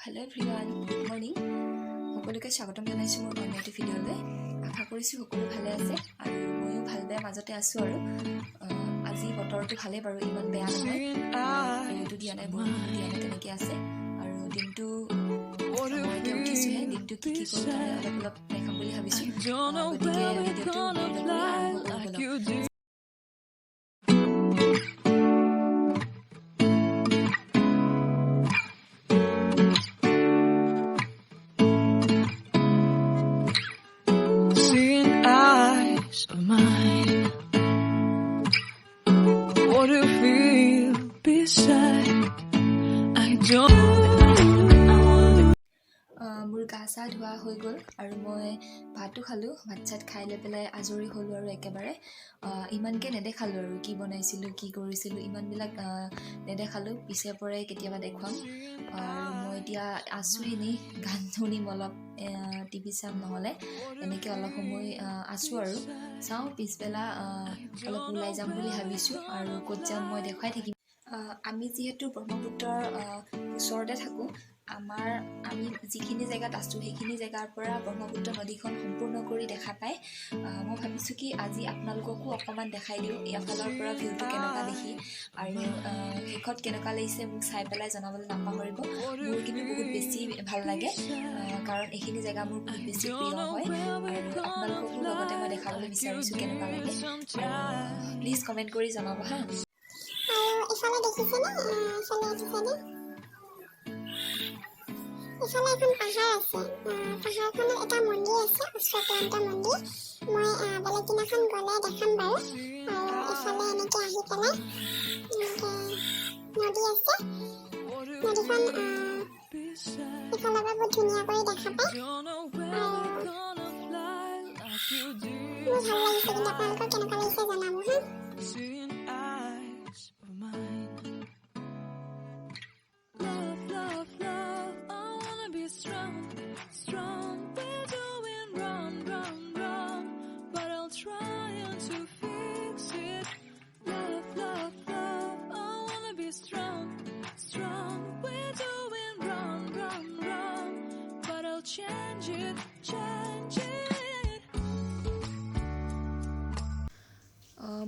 Hello everyone, good morning. সকলোকে স্বাগতম জনাইছো মোৰ অন্য এটা ভিডিঅ'লৈ। আশা কৰিছো সকলো ভালে আছে আৰু ময়ো ভাল বেয়া মাজতে আছো আৰু আজি বতৰটো ভালে বাৰু ইমান বেয়া নহয়। ৰ'দো দিয়া নাই বৰষুণো দিয়া নাই তেনেকৈ আছে আৰু দিনটো মই এতিয়া উঠিছোহে দিনটো কি কি কৰোঁ তাৰে অলপ দেখাম বুলি ভাবিছোঁ। গতিকে ভিডিঅ'টো আৰম্ভ কৰোঁ। Of mine, what do you feel beside? I don't. মোৰ গা চা ধোৱা হৈ গ'ল আৰু মই ভাতো খালোঁ। ভাত চাত খাই লৈ পেলাই আজৰি হ'লোঁ আৰু একেবাৰে ইমানকৈ নেদেখালোঁ আৰু কি বনাইছিলোঁ কি কৰিছিলোঁ ইমানবিলাক নেদেখালোঁ, পিছে পৰে কেতিয়াবা দেখুৱাম। আৰু মই এতিয়া আছোঁ এনেই গান শুনিম অলপ, টিভি চাম নহ'লে এনেকৈ অলপ সময় আছোঁ আৰু চাওঁ পিছবেলা অলপ ওলাই যাম বুলি ভাবিছোঁ আৰু ক'ত যাম মই দেখুৱাই থাকিম। আমি যিহেতু ব্ৰহ্মপুত্ৰৰ ওচৰতে থাকোঁ, আমি যিখিনি জেগাত আছোঁ সেইখিনি জেগাৰ পৰা ব্ৰহ্মপুত্ৰ নদীখন সম্পূৰ্ণ কৰি দেখা পায়। মই ভাবিছোঁ কি আজি আপোনালোককো অকণমান দেখাই দিওঁ এফালৰ পৰা ভিউটো কেনেকুৱা দেখি, আৰু শেষত কেনেকুৱা লাগিছে মোক চাই পেলাই জনাবলৈ নাপাহৰিব। মোৰ কিন্তু বহুত বেছি ভাল লাগে কাৰণ এইখিনি জেগা মোৰ বহুত বেছি প্ৰিয় হয় আৰু আপোনালোককো লগতে মই দেখাবলৈ বিচাৰিছোঁ কেনেকুৱা লাগে। প্লিজ কমেণ্ট কৰি জনাব হা। ইফালে দেখিছেনে? ইফালে এখন পাহাৰ আছে। পাহাৰখনত এটা মন্দিৰ আছে, উচ্চক্ৰান্ত মন্দিৰ। মই বেলেগ দিনাখন গ'লে দেখাম বাৰু। আৰু ইফালে এনেকৈ আহি পেলাই নদী আছে। নদীখন ইফালৰ পৰা বহুত ধুনীয়া কৰি দেখা পায় আৰু মোৰ ভাল লাগিছে। কিন্তু আপোনালোকৰ কেনেকুৱা লাগিছে জনাব হা।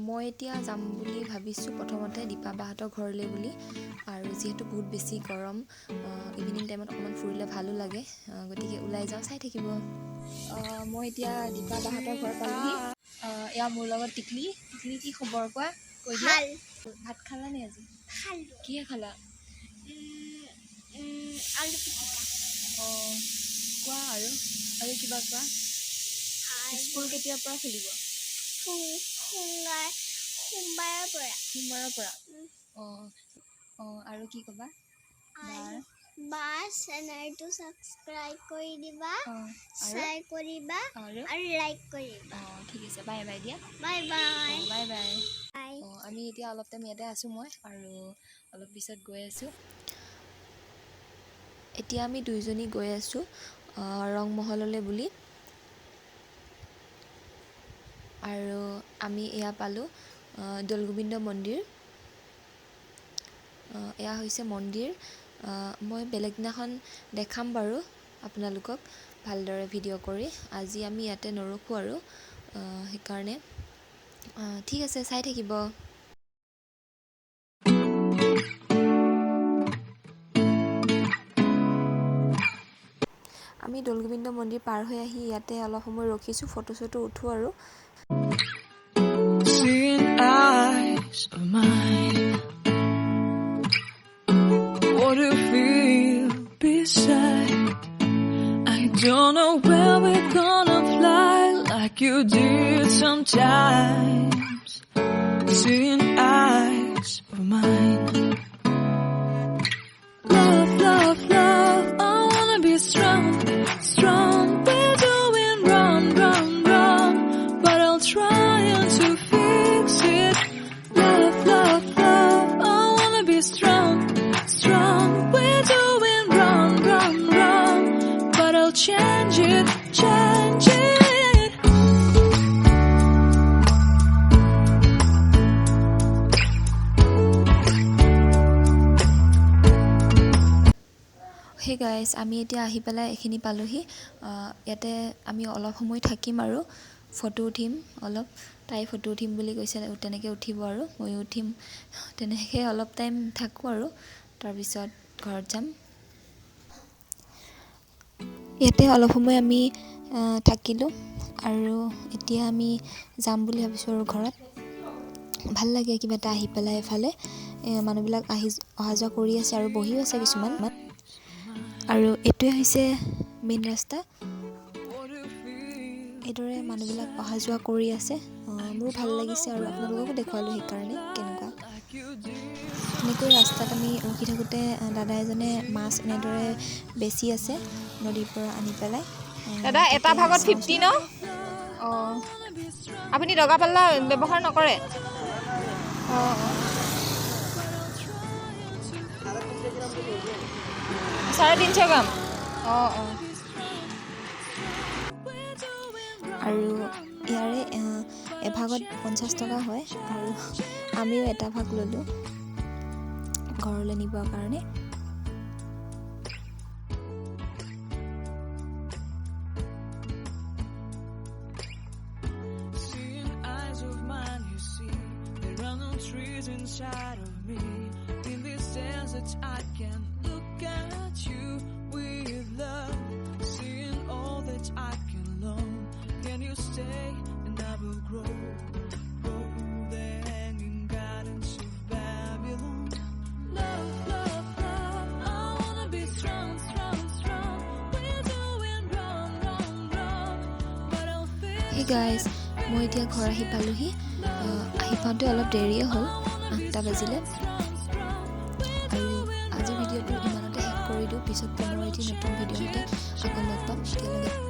মই এতিয়া যাম বুলি ভাবিছোঁ প্ৰথমতে দীপা বাহঁতৰ ঘৰলৈ বুলি, আৰু যিহেতু বহুত বেছি গৰম ইভিনিং টাইমত অকণমান ফুৰিলে ভালো লাগে, গতিকে ওলাই যাওঁ, চাই থাকিব। মই এতিয়া দীপা বাহঁতৰ ঘৰ পালোহি। এয়া মোৰ লগত টিকলি। কি খবৰ কোৱা? কৈ দিয়া। ভাত খালা নে আজি? কিহে খালা? আলু পিটিকা। কোৱা আৰু কিবা কোৱা। স্কুল কেতিয়াৰ পৰা খুলিব? সোমবাৰৰ পৰা। আৰু কি ক'বা? চেনেলটো ছাবস্ক্ৰাইব কৰি দিবা, শ্বেয়াৰ কৰিবা আৰু লাইক কৰিবা। ঠিক আছে, বাই বাই দিয়া। Bye bye. Bye bye. আমি এতিয়া অলপ টাইম ইয়াতে আছোঁ মই, আৰু অলপ পিছত গৈ আছোঁ। এতিয়া আমি দুইজনী গৈ আছোঁ ৰংমহললৈ বুলি, আৰু আমি এয়া পালোঁ দৌলগোবিন্দ মন্দিৰ। এয়া হৈছে মন্দিৰ। মই বেলেগ দিনাখন দেখাম বাৰু আপোনালোকক ভালদৰে ভিডিঅ' কৰি। আজি আমি ইয়াতে নৰখোঁ আৰু সেইকাৰণে ঠিক আছে, চাই থাকিব। আমি দৌলগোবিন্দ মন্দিৰ পাৰ হৈ আহি ইয়াতে অলপ সময় ৰখিছোঁ, ফটো চটো উঠোঁ আৰু Seeing eyes of mine, what do you feel beside? I don't know where we're gonna fly like you did sometimes. Seeing eyes of mine, love, I wanna be strong. We're doing wrong, but I'll try to fix it. Love, I wanna be strong. We're doing wrong, but I'll change it. Hey guys, আমি এতিয়া আহি পেলাই এইখিনি পালোহি। ইয়াতে আমি অলপ সময় থাকিম আৰু ফটো উঠিম অলপ। তাই ফটো উঠিম বুলি কৈছে, তেনেকৈ উঠিব আৰু ময়ো উঠিম। তেনেকৈ অলপ টাইম থাকোঁ আৰু তাৰপিছত ঘৰত যাম। ইয়াতে অলপ সময় আমি থাকিলোঁ আৰু এতিয়া আমি যাম বুলি ভাবিছোঁ আৰু ঘৰত। ভাল লাগে কিবা এটা আহি পেলাই এফালে মানুহবিলাক অহা যোৱা কৰি আছে আৰু বহিও আছে কিছুমান। আৰু এইটোৱে হৈছে মেইন ৰাস্তা। এইদৰে মানুহবিলাক অহা যোৱা কৰি আছে। মোৰো ভাল লাগিছে আৰু আপোনালোককো দেখুৱালোঁ সেইকাৰণে কেনেকুৱা। এনেকৈ ৰাস্তাত আমি ৰখি থাকোঁতে দাদা এজনে মাছ এনেদৰে বেচি আছে নদীৰ পৰা আনি পেলাই। দাদা এটা তাকে ভাগত 50 চাওঁচোন। ন? অঁ, আপুনি দগা পাল্লা ব্যৱহাৰ নকৰে? অঁ, 350 গ্ৰাম। অঁ, অঁ। আৰু ইয়াৰে এভাগত 50 টকা হয় আৰু আমিও এটা ভাগ ল'লোঁ ঘৰলৈ নিবৰ কাৰণে। Trees inside of me in this desert I can look at you with love, seeing all that I can learn. Can you stay and I will grow the hanging gardens of Babylon. Love, love, love, I wanna be strong, strong, strong. We're doing wrong, wrong, wrong, but I'll feel. Hey guys, মই এতিয়া ঘৰ আহি পালোহি। আহি পাওঁতে অলপ দেৰিয়ে হ'ল, 8টা বাজিলে। আৰু আজিৰ ভিডিঅ'টো ইমানতে শেষ কৰি দিওঁ। পিছত পুনৰ এটি নতুন ভিডিঅ' সৈতে আকৌ লগ পাম। তেতিয়ালৈকে